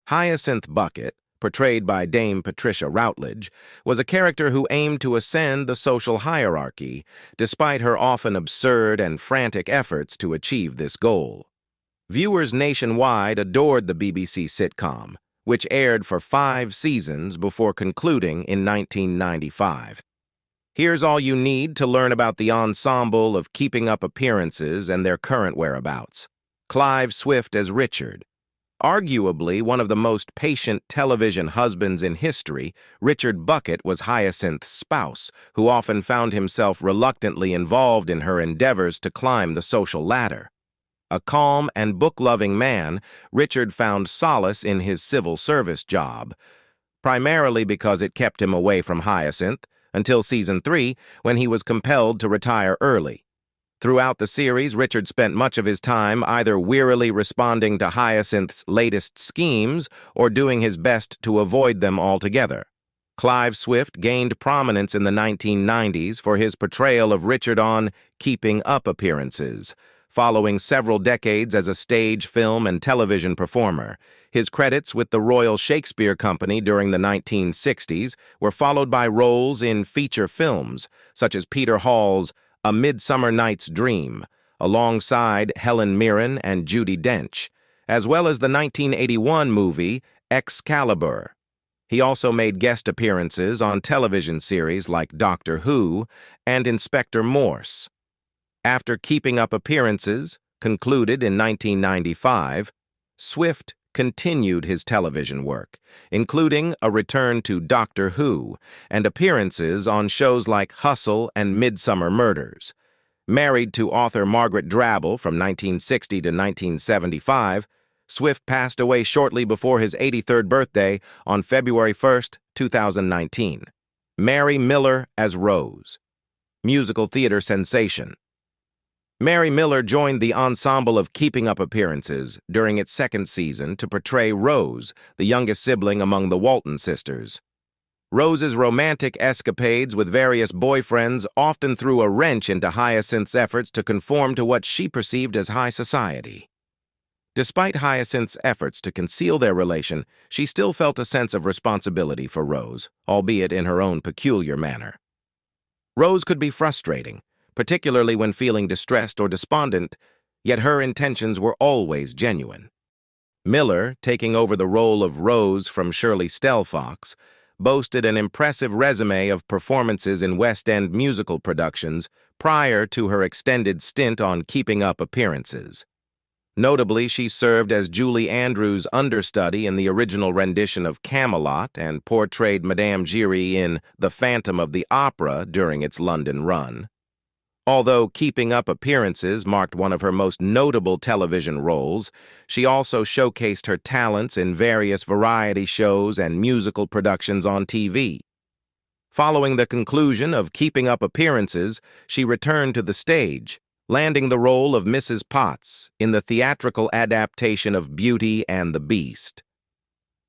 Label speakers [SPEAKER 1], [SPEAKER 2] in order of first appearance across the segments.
[SPEAKER 1] Hyacinth Bucket, portrayed by Dame Patricia Routledge, was a character who aimed to ascend the social hierarchy, despite her often absurd and frantic efforts to achieve this goal. Viewers nationwide adored the BBC sitcom, which aired for 5 seasons before concluding in 1995. Here's all you need to learn about the ensemble of Keeping Up Appearances and their current whereabouts. Clive Swift as Richard. Arguably one of the most patient television husbands in history, Richard Bucket was Hyacinth's spouse, who often found himself reluctantly involved in her endeavors to climb the social ladder. A calm and book-loving man, Richard found solace in his civil service job, primarily because it kept him away from Hyacinth, until season 3, when he was compelled to retire early. Throughout the series, Richard spent much of his time either wearily responding to Hyacinth's latest schemes or doing his best to avoid them altogether. Clive Swift gained prominence in the 1990s for his portrayal of Richard on Keeping Up Appearances. Following several decades as a stage, film, and television performer, his credits with the Royal Shakespeare Company during the 1960s were followed by roles in feature films, such as Peter Hall's A Midsummer Night's Dream, alongside Helen Mirren and Judi Dench, as well as the 1981 movie Excalibur. He also made guest appearances on television series like Doctor Who and Inspector Morse. After Keeping Up Appearances, concluded in 1995, Swift continued his television work, including a return to Doctor Who and appearances on shows like Hustle and Midsummer Murders. Married to author Margaret Drabble from 1960 to 1975, Swift passed away shortly before his 83rd birthday on February 1, 2019. Mary Miller as Rose. Musical theater sensation. Mary Miller joined the ensemble of Keeping Up Appearances during its 2nd season to portray Rose, the youngest sibling among the Walton sisters. Rose's romantic escapades with various boyfriends often threw a wrench into Hyacinth's efforts to conform to what she perceived as high society. Despite Hyacinth's efforts to conceal their relation, she still felt a sense of responsibility for Rose, albeit in her own peculiar manner. Rose could be frustrating, particularly when feeling distressed or despondent, yet her intentions were always genuine. Miller, taking over the role of Rose from Shirley Sstal Fox, boasted an impressive resume of performances in West End musical productions prior to her extended stint on Keeping Up Appearances. Notably, she served as Julie Andrews' understudy in the original rendition of Camelot and portrayed Madame Giry in The Phantom of the Opera during its London run. Although Keeping Up Appearances marked one of her most notable television roles, she also showcased her talents in various variety shows and musical productions on TV. Following the conclusion of Keeping Up Appearances, she returned to the stage, landing the role of Mrs. Potts in the theatrical adaptation of Beauty and the Beast.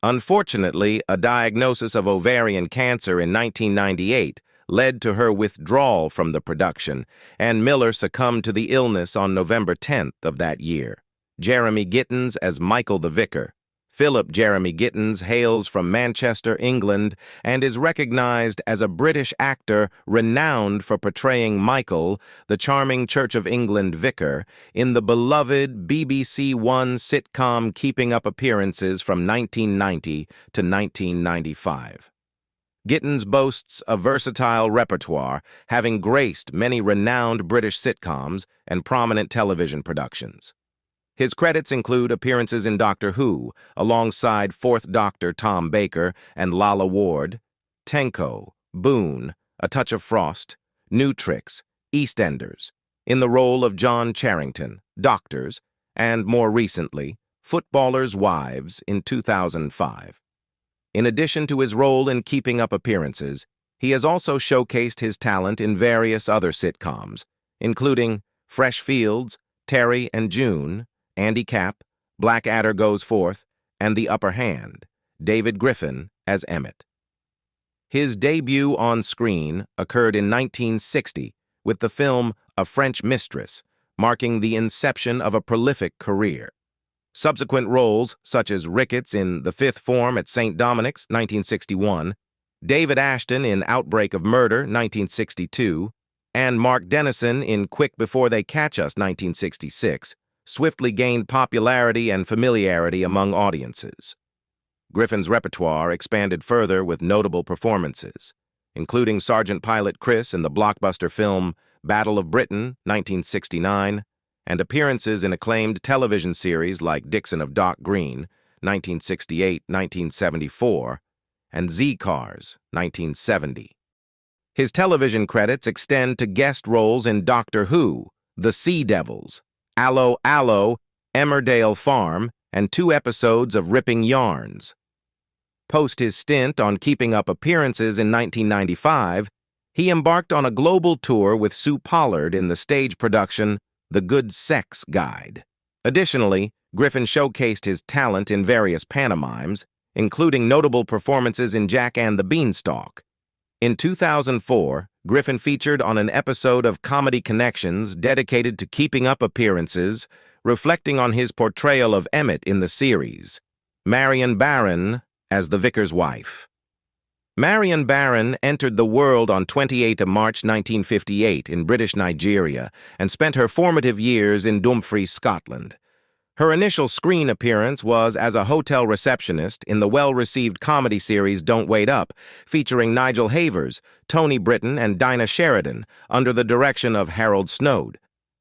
[SPEAKER 1] Unfortunately, a diagnosis of ovarian cancer in 1998 led to her withdrawal from the production, and Miller succumbed to the illness on November 10th of that year. Jeremy Gittins as Michael the Vicar. Philip Jeremy Gittins hails from Manchester, England, and is recognized as a British actor renowned for portraying Michael, the charming Church of England vicar, in the beloved BBC One sitcom Keeping Up Appearances from 1990 to 1995. Gittins boasts a versatile repertoire, having graced many renowned British sitcoms and prominent television productions. His credits include appearances in Doctor Who, alongside 4th Doctor Tom Baker and Lalla Ward, Tenko, Boone, A Touch of Frost, New Tricks, EastEnders, in the role of John Charrington, Doctors, and more recently, Footballers' Wives in 2005. In addition to his role in Keeping Up Appearances, he has also showcased his talent in various other sitcoms, including Fresh Fields, Terry and June, Andy Capp, Blackadder Goes Forth, and The Upper Hand, David Griffin as Emmett. His debut on screen occurred in 1960 with the film A French Mistress, marking the inception of a prolific career. Subsequent roles, such as Ricketts in The Fifth Form at St. Dominic's, 1961, David Ashton in Outbreak of Murder, 1962, and Mark Dennison in Quick Before They Catch Us, 1966, swiftly gained popularity and familiarity among audiences. Griffin's repertoire expanded further with notable performances, including Sergeant Pilot Chris in the blockbuster film Battle of Britain, 1969, and appearances in acclaimed television series like Dixon of Dock Green, 1968-1974, and Z-Cars, 1970. His television credits extend to guest roles in Doctor Who, The Sea Devils, Allo Allo, Emmerdale Farm, and 2 episodes of Ripping Yarns. Post his stint on Keeping Up Appearances in 1995, he embarked on a global tour with Sue Pollard in the stage production The Good Sex Guide. Additionally, Griffin showcased his talent in various pantomimes, including notable performances in Jack and the Beanstalk. In 2004, Griffin featured on an episode of Comedy Connections dedicated to keeping up appearances, reflecting on his portrayal of Emmett in the series, Marian Baron as the vicar's wife. Marian Baron entered the world on 28 March 1958 in British Nigeria and spent her formative years in Dumfries, Scotland. Her initial screen appearance was as a hotel receptionist in the well-received comedy series Don't Wait Up, featuring Nigel Havers, Tony Britton, and Dinah Sheridan, under the direction of Harold Snoad.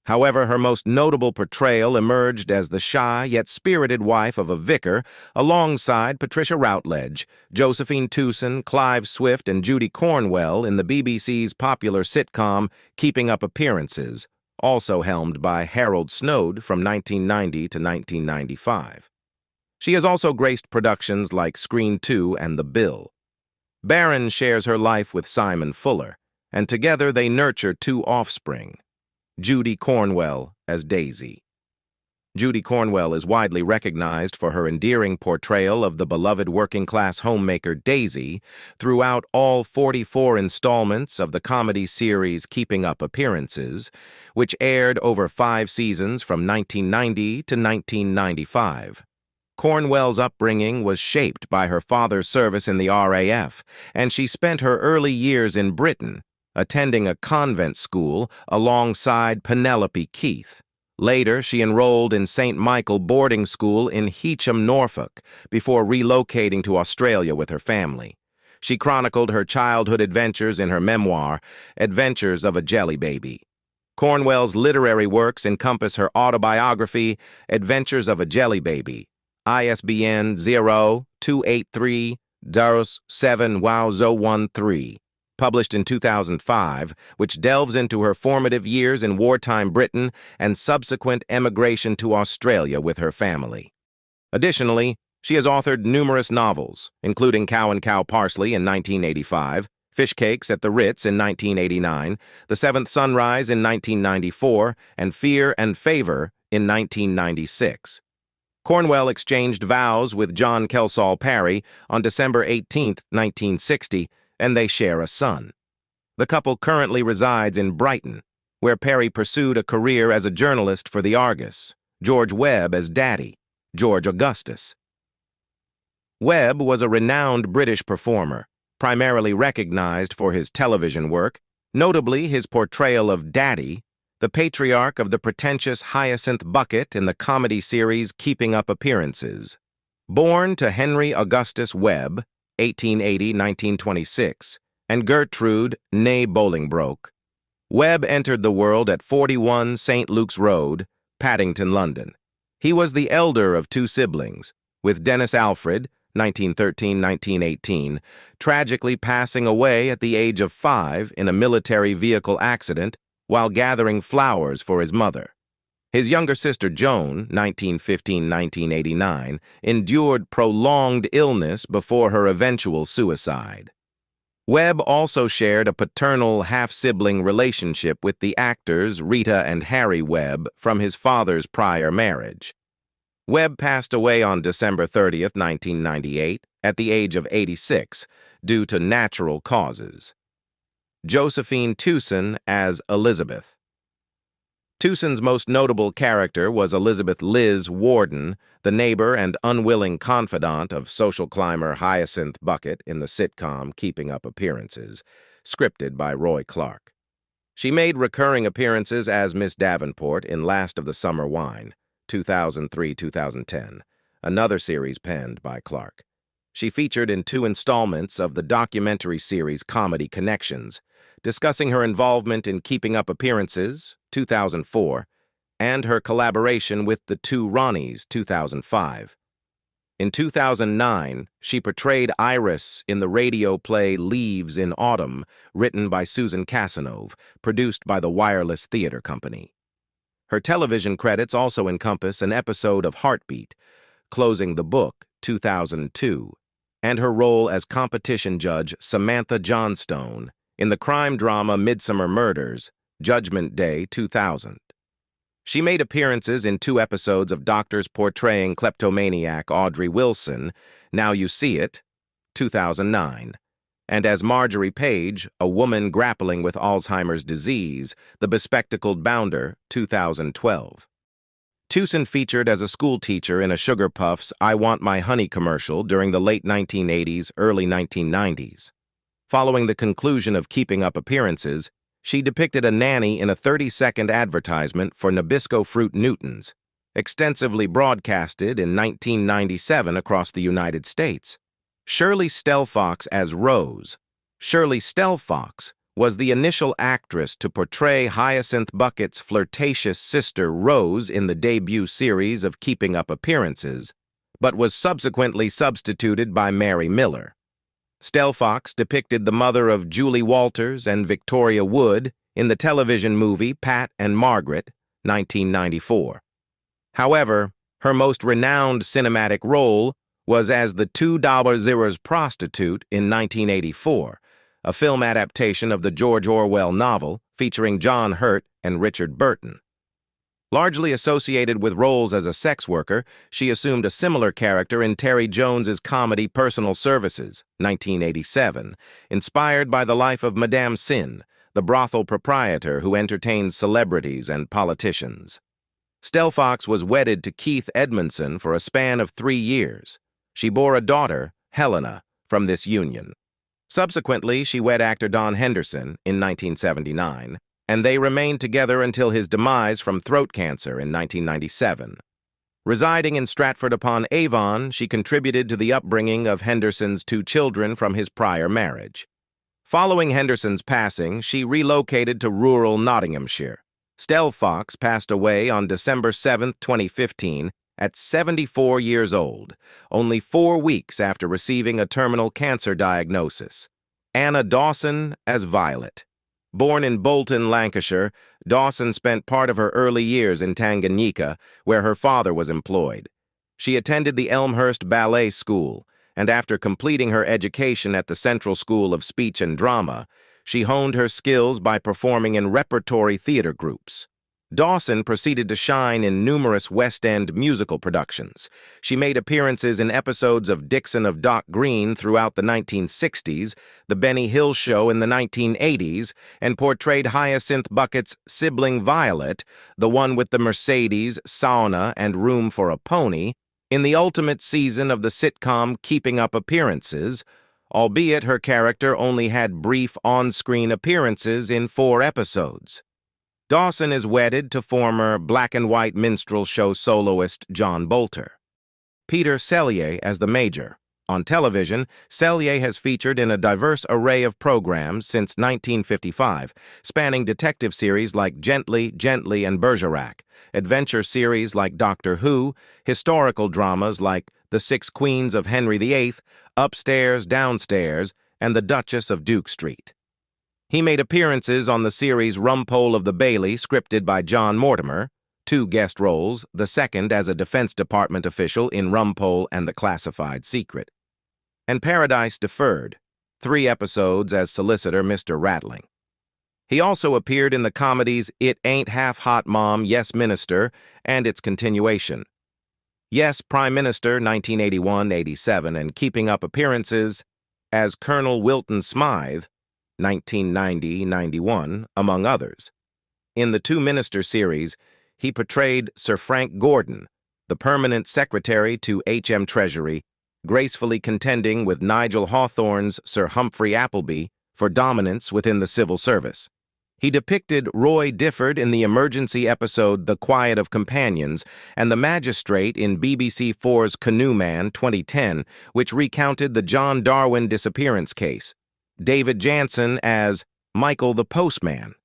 [SPEAKER 1] However, her most notable portrayal emerged as the shy yet spirited wife of a vicar, alongside Patricia Routledge, Josephine Tucon, Clive Swift, and Judy Cornwell in the BBC's popular sitcom Keeping Up Appearances, also helmed by Harold Snoad from 1990 to 1995. She has also graced productions like Screen 2 and The Bill. Baron shares her life with Simon Fuller, and together they nurture 2 offspring. Judy Cornwell as Daisy. Judy Cornwell is widely recognized for her endearing portrayal of the beloved working-class homemaker Daisy throughout all 44 installments of the comedy series Keeping Up Appearances, which aired over 5 seasons from 1990 to 1995. Cornwell's upbringing was shaped by her father's service in the RAF, and she spent her early years in Britain, attending a convent school alongside Penelope Keith. Later, she enrolled in St. Michael Boarding School in Heacham, Norfolk, before relocating to Australia with her family. She chronicled her childhood adventures in her memoir, Adventures of a Jelly Baby. Cornwell's literary works encompass her autobiography, Adventures of a Jelly Baby, ISBN 0-283-7-WOW013, published in 2005, which delves into her formative years in wartime Britain and subsequent emigration to Australia with her family. Additionally, she has authored numerous novels, including Cow and Cow Parsley in 1985, Fish Cakes at the Ritz in 1989, The Seventh Sunrise in 1994, and Fear and Favor in 1996. Cornwell exchanged vows with John Kelsall Parry on December 18, 1960, and they share a son. The couple currently resides in Brighton, where Parry pursued a career as a journalist for the Argus, George Webb as Daddy, George Augustus. Webb was a renowned British performer, primarily recognized for his television work, notably his portrayal of Daddy, the patriarch of the pretentious Hyacinth Bucket in the comedy series Keeping Up Appearances. Born to Henry Augustus Webb, 1880-1926, and Gertrude née Bolingbroke, Webb entered the world at 41 St. Luke's Road, Paddington, London. He was the elder of 2 siblings, with Dennis Alfred, 1913-1918, tragically passing away at the age of 5 in a military vehicle accident while gathering flowers for his mother. His younger sister Joan, 1915-1989, endured prolonged illness before her eventual suicide. Webb also shared a paternal half-sibling relationship with the actors Rita and Harry Webb from his father's prior marriage. Webb passed away on December 30, 1998, at the age of 86, due to natural causes. Josephine Tucon as Elizabeth. Tucson's most notable character was Elizabeth Liz Warden, the neighbor and unwilling confidant of social climber Hyacinth Bucket in the sitcom Keeping Up Appearances, scripted by Roy Clark. She made recurring appearances as Miss Davenport in Last of the Summer Wine, 2003-2010, another series penned by Clark. She featured in 2 installments of the documentary series Comedy Connections, discussing her involvement in Keeping Up Appearances, 2004, and her collaboration with the Two Ronnies, 2005. In 2009, she portrayed Iris in the radio play Leaves in Autumn, written by Susan Casanova, produced by the Wireless Theater Company. Her television credits also encompass an episode of Heartbeat, Closing the Book, 2002, and her role as competition judge Samantha Johnstone in the crime drama Midsummer Murders, Judgment Day, 2000. She made appearances in 2 episodes of Doctors Portraying Kleptomaniac Audrey Wilson, Now You See It, 2009, and as Marjorie Page, a woman grappling with Alzheimer's disease, The Bespectacled Bounder, 2012. Tucson featured as a schoolteacher in a Sugar Puffs I Want My Honey commercial during the late 1980s, early 1990s. Following the conclusion of Keeping Up Appearances, she depicted a nanny in a 30-second advertisement for Nabisco Fruit Newtons, extensively broadcasted in 1997 across the United States. Shirley Sstal Fox as Rose. Shirley Sstal Fox was the initial actress to portray Hyacinth Bucket's flirtatious sister Rose in the debut series of Keeping Up Appearances, but was subsequently substituted by Mary Miller. Sstal Fox depicted the mother of Julie Walters and Victoria Wood in the television movie Pat and Margaret, 1994. However, her most renowned cinematic role was as the $2 prostitute in 1984, a film adaptation of the George Orwell novel featuring John Hurt and Richard Burton. Largely associated with roles as a sex worker, she assumed a similar character in Terry Jones's comedy Personal Services, 1987, inspired by the life of Madame Sin, the brothel proprietor who entertains celebrities and politicians. Sstal Fox was wedded to Keith Edmondson for a span of 3 years. She bore a daughter, Helena, from this union. Subsequently, she wed actor Don Henderson in 1979, and they remained together until his demise from throat cancer in 1997. Residing in Stratford-upon-Avon, she contributed to the upbringing of Henderson's 2 children from his prior marriage. Following Henderson's passing, she relocated to rural Nottinghamshire. Sstal Fox passed away on December 7, 2015, at 74 years old, only 4 weeks after receiving a terminal cancer diagnosis. Anna Dawson as Violet. Born in Bolton, Lancashire, Dawson spent part of her early years in Tanganyika, where her father was employed. She attended the Elmhurst Ballet School, and after completing her education at the Central School of Speech and Drama, she honed her skills by performing in repertory theater groups. Dawson proceeded to shine in numerous West End musical productions. She made appearances in episodes of Dixon of Dock Green throughout the 1960s, The Benny Hill Show in the 1980s, and portrayed Hyacinth Bucket's sibling Violet, the one with the Mercedes, sauna, and room for a pony, in the ultimate season of the sitcom Keeping Up Appearances, albeit her character only had brief on-screen appearances in 4 episodes. Dawson is wedded to former black-and-white minstrel show soloist John Bolter. Peter Sellier as the Major. On television, Sellier has featured in a diverse array of programs since 1955, spanning detective series like Gently, Gently, and Bergerac, adventure series like Doctor Who, historical dramas like The 6 Queens of Henry VIII, Upstairs, Downstairs, and The Duchess of Duke Street. He made appearances on the series Rumpole of the Bailey, scripted by John Mortimer, 2 guest roles, the second as a Defense Department official in Rumpole and the Classified Secret, and Paradise Deferred, 3 episodes as solicitor Mr. Rattling. He also appeared in the comedies It Ain't Half Hot Mom, Yes Minister, and its continuation, Yes Prime Minister, 1981-87, and Keeping Up Appearances as Colonel Wilton Smythe, 1990-91, among others. In the Two Minister series, he portrayed Sir Frank Gordon, the permanent secretary to H.M. Treasury, gracefully contending with Nigel Hawthorne's Sir Humphrey Appleby for dominance within the civil service. He depicted Roy Difford in the emergency episode The Quiet of Companions and the magistrate in BBC 4's Canoe Man 2010, which recounted the John Darwin disappearance case. David Jansen as Michael the Postman.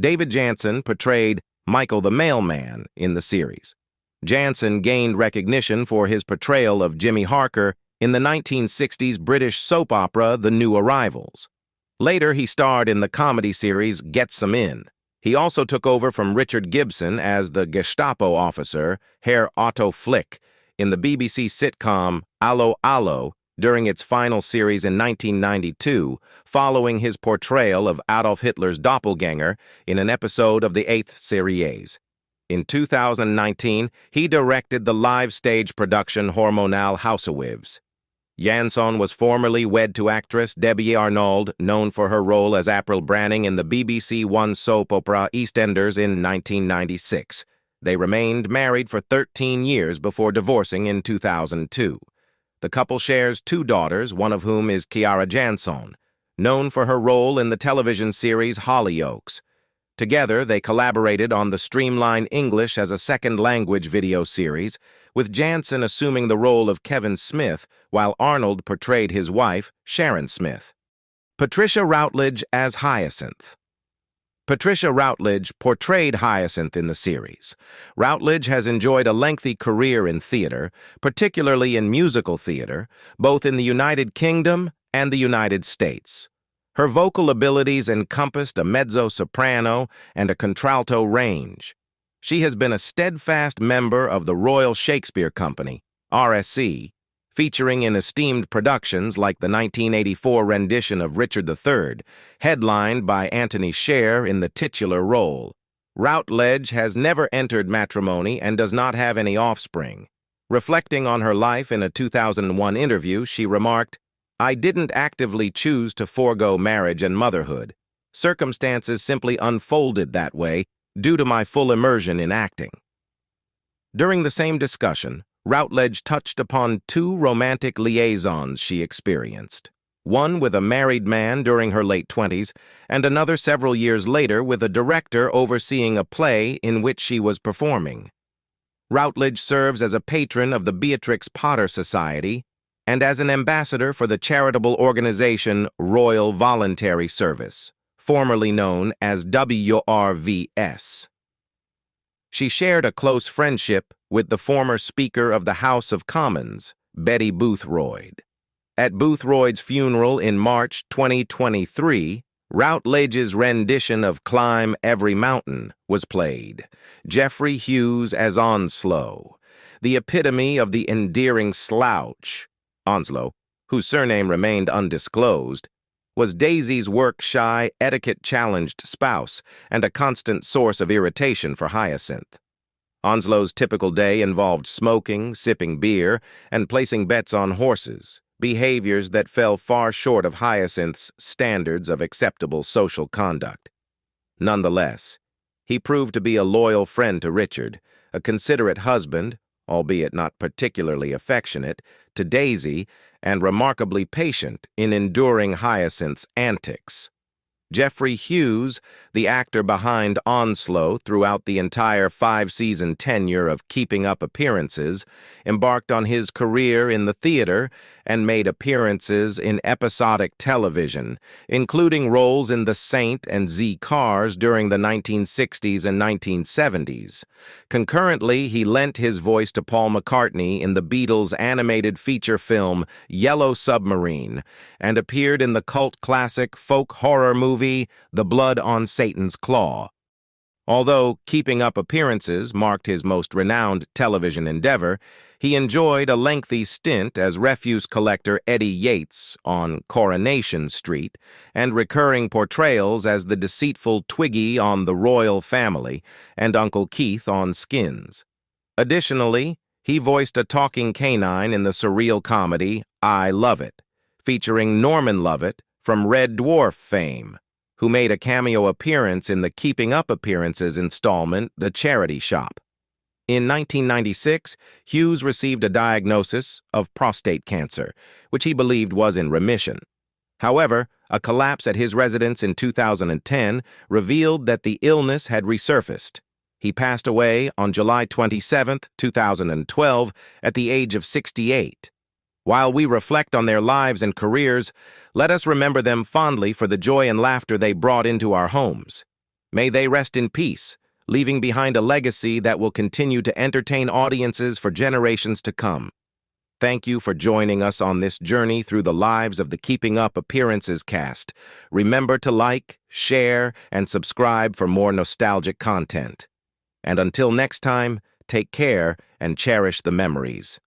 [SPEAKER 1] David Jansen portrayed Michael the Mailman in the series. Jansen gained recognition for his portrayal of Jimmy Harker in the 1960s British soap opera The New Arrivals. Later, he starred in the comedy series Get Some In. He also took over from Richard Gibson as the Gestapo officer, Herr Otto Flick, in the BBC sitcom Allo Allo during its final series in 1992, following his portrayal of Adolf Hitler's doppelganger in an episode of the 8th series. In 2019, he directed the live stage production Hormonal Housewives. Jansson was formerly wed to actress Debbie Arnold, known for her role as April Branning in the BBC One soap opera EastEnders in 1996. They remained married for 13 years before divorcing in 2002. The couple shares 2 daughters, one of whom is Chiara Jansson, known for her role in the television series Hollyoaks. Together, they collaborated on the Streamline English as a Second Language video series, with Jansen assuming the role of Kevin Smith, while Arnold portrayed his wife, Sharon Smith. Patricia Routledge as Hyacinth. Patricia Routledge portrayed Hyacinth in the series. Routledge has enjoyed a lengthy career in theater, particularly in musical theater, both in the United Kingdom and the United States. Her vocal abilities encompassed a mezzo-soprano and a contralto range. She has been a steadfast member of the Royal Shakespeare Company, RSC, featuring in esteemed productions like the 1984 rendition of Richard III, headlined by Anthony Sher in the titular role. Routledge has never entered matrimony and does not have any offspring. Reflecting on her life in a 2001 interview, she remarked, "I didn't actively choose to forego marriage and motherhood. Circumstances simply unfolded that way due to my full immersion in acting." During the same discussion, Routledge touched upon 2 romantic liaisons she experienced, one with a married man during her late 20s, and another several years later with a director overseeing a play in which she was performing. Routledge serves as a patron of the Beatrix Potter Society and as an ambassador for the charitable organization Royal Voluntary Service, formerly known as WRVS. She shared a close friendship with the former Speaker of the House of Commons, Betty Boothroyd. At Boothroyd's funeral in March 2023, Routledge's rendition of Climb Every Mountain was played. Geoffrey Hughes as Onslow, the epitome of the endearing slouch. Onslow, whose surname remained undisclosed, was Daisy's work-shy, etiquette-challenged spouse and a constant source of irritation for Hyacinth. Onslow's typical day involved smoking, sipping beer, and placing bets on horses, behaviors that fell far short of Hyacinth's standards of acceptable social conduct. Nonetheless, he proved to be a loyal friend to Richard, a considerate husband, albeit not particularly affectionate, to Daisy, and remarkably patient in enduring Hyacinth's antics. Geoffrey Hughes, the actor behind Onslow throughout the entire 5-season tenure of Keeping Up Appearances, embarked on his career in the theater and made appearances in episodic television, including roles in The Saint and Z Cars during the 1960s and 1970s. Concurrently, he lent his voice to Paul McCartney in the Beatles' animated feature film Yellow Submarine and appeared in the cult classic folk horror movie The Blood on Satan's Claw. Although Keeping Up Appearances marked his most renowned television endeavor, he enjoyed a lengthy stint as refuse collector Eddie Yates on Coronation Street and recurring portrayals as the deceitful Twiggy on The Royal Family and Uncle Keith on Skins. Additionally, he voiced a talking canine in the surreal comedy I Love It, featuring Norman Lovett from Red Dwarf fame. who made a cameo appearance in the Keeping Up Appearances installment, The Charity Shop. In 1996, Hughes received a diagnosis of prostate cancer, which he believed was in remission. However, a collapse at his residence in 2010 revealed that the illness had resurfaced. He passed away on July 27, 2012, at the age of 68. While we reflect on their lives and careers, let us remember them fondly for the joy and laughter they brought into our homes. May they rest in peace, leaving behind a legacy that will continue to entertain audiences for generations to come. Thank you for joining us on this journey through the lives of the Keeping Up Appearances cast. Remember to like, share, and subscribe for more nostalgic content. And until next time, take care and cherish the memories.